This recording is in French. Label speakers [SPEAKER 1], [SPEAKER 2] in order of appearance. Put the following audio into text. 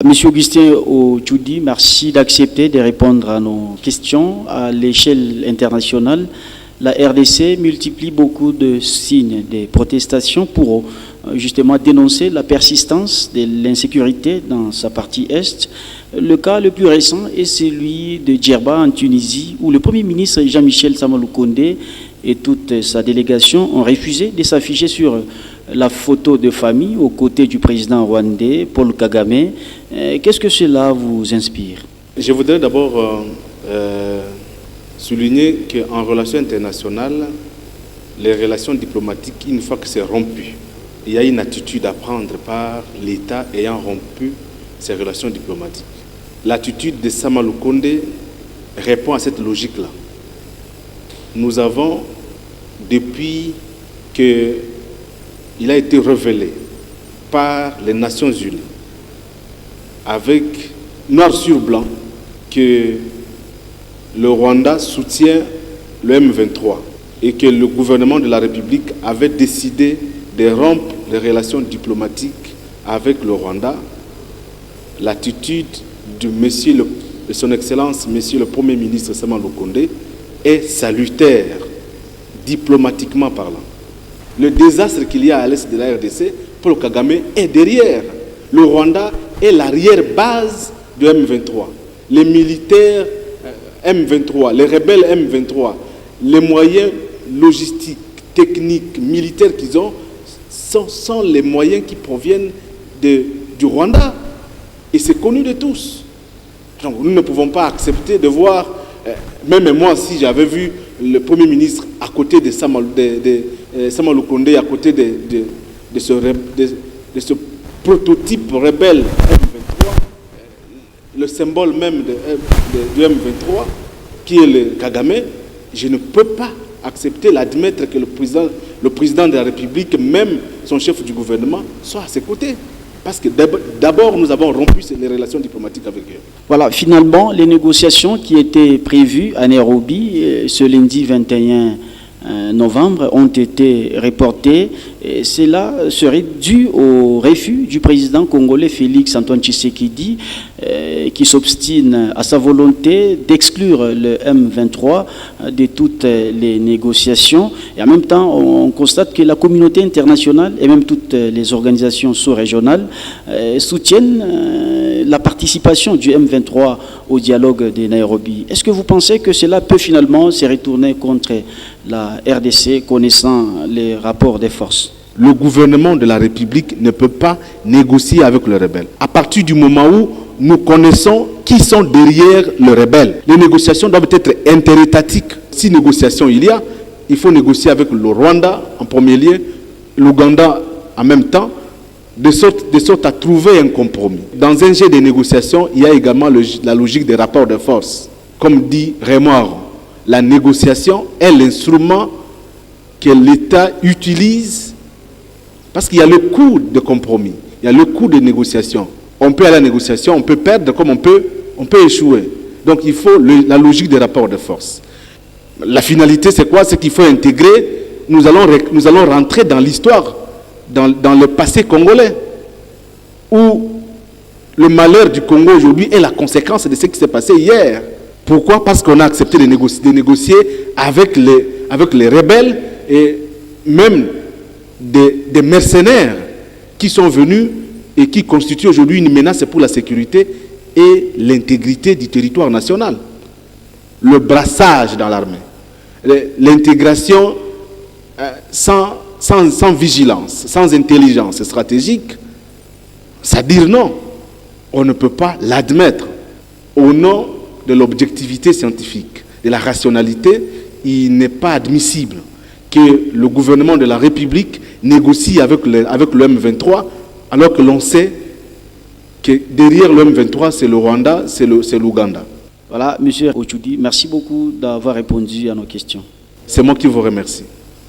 [SPEAKER 1] Monsieur Augustin Ochoudi, merci d'accepter de répondre à nos questions. À l'échelle internationale, la RDC multiplie beaucoup de signes de protestation pour justement dénoncer la persistance de l'insécurité dans sa partie est. Le cas le plus récent est celui de Djerba en Tunisie, où le Premier ministre Jean-Michel Sama Lukonde et toute sa délégation ont refusé de s'afficher sur la photo de famille aux côtés du président rwandais Paul Kagame. Qu'est-ce que cela vous inspire?
[SPEAKER 2] Je voudrais d'abord souligner qu'en relations internationales, les relations diplomatiques, une fois que c'est rompu, il y a une attitude à prendre par l'État ayant rompu ces relations diplomatiques. L'attitude de Sama Lukonde répond à cette logique-là. Nous avons, depuis qu'il a été révélé par les Nations Unies, avec noir sur blanc, que le Rwanda soutient le M23 et que le gouvernement de la République avait décidé de rompre les relations diplomatiques avec le Rwanda, l'attitude de son Excellence, Monsieur le Premier ministre Sama Lukonde, est salutaire, diplomatiquement parlant. Le désastre qu'il y a à l'est de la RDC, Paul Kagame est derrière. Le Rwanda est l'arrière-base du M23. Les militaires M23, les rebelles M23, les moyens logistiques, techniques, militaires qu'ils ont, sont les moyens qui proviennent du Rwanda. Et c'est connu de tous. Donc nous ne pouvons pas accepter de voir, même moi si j'avais vu le Premier ministre à côté de Sama Lukonde, à côté de ce prototype rebelle M23, le symbole même du M23, qui est le Kagame, je ne peux pas accepter, l'admettre que le président de la République, même son chef du gouvernement, soit à ses côtés. Parce que d'abord, nous avons rompu les relations diplomatiques avec eux.
[SPEAKER 1] Voilà, finalement, les négociations qui étaient prévues à Nairobi ce lundi 21 novembre ont été reportées. Et cela serait dû au refus du président congolais Félix Antoine Tshisekedi qui s'obstine à sa volonté d'exclure le M23 de toutes les négociations. Et en même temps, on constate que la communauté internationale et même toutes les organisations sous-régionales soutiennent la participation du M23 au dialogue de Nairobi. Est-ce que vous pensez que cela peut finalement se retourner contre la RDC, connaissant les rapports des forces?
[SPEAKER 2] Le gouvernement de la République ne peut pas négocier avec le rebelle. À partir du moment où nous connaissons qui sont derrière le rebelle, les négociations doivent être interétatiques. Si négociation il y a, il faut négocier avec le Rwanda en premier lieu, l'Ouganda en même temps, de sorte à trouver un compromis. Dans un jeu de négociation, il y a également la logique des rapports de force. Comme dit Raymond Aron, la négociation est l'instrument que l'État utilise parce qu'il y a le coût de compromis, il y a le coût de négociation. On peut aller à la négociation, on peut perdre comme on peut échouer. Donc il faut la logique des rapports de force. La finalité c'est quoi? C'est qu'il faut intégrer, nous allons rentrer dans l'histoire, dans le passé congolais, où le malheur du Congo aujourd'hui est la conséquence de ce qui s'est passé hier. Pourquoi? Parce qu'on a accepté de négocier avec les rebelles et même des mercenaires qui sont venus et qui constituent aujourd'hui une menace pour la sécurité et l'intégrité du territoire national. Le brassage dans l'armée, l'intégration sans vigilance, sans intelligence stratégique, c'est à dire non. On ne peut pas l'admettre. Au nom de l'objectivité scientifique, de la rationalité, il n'est pas admissible que le gouvernement de la République négocie avec le M23, alors que l'on sait que derrière le M23, c'est le Rwanda, c'est l'Ouganda.
[SPEAKER 1] Voilà, Monsieur Ochoudi, merci beaucoup d'avoir répondu à nos questions.
[SPEAKER 2] C'est moi qui vous remercie.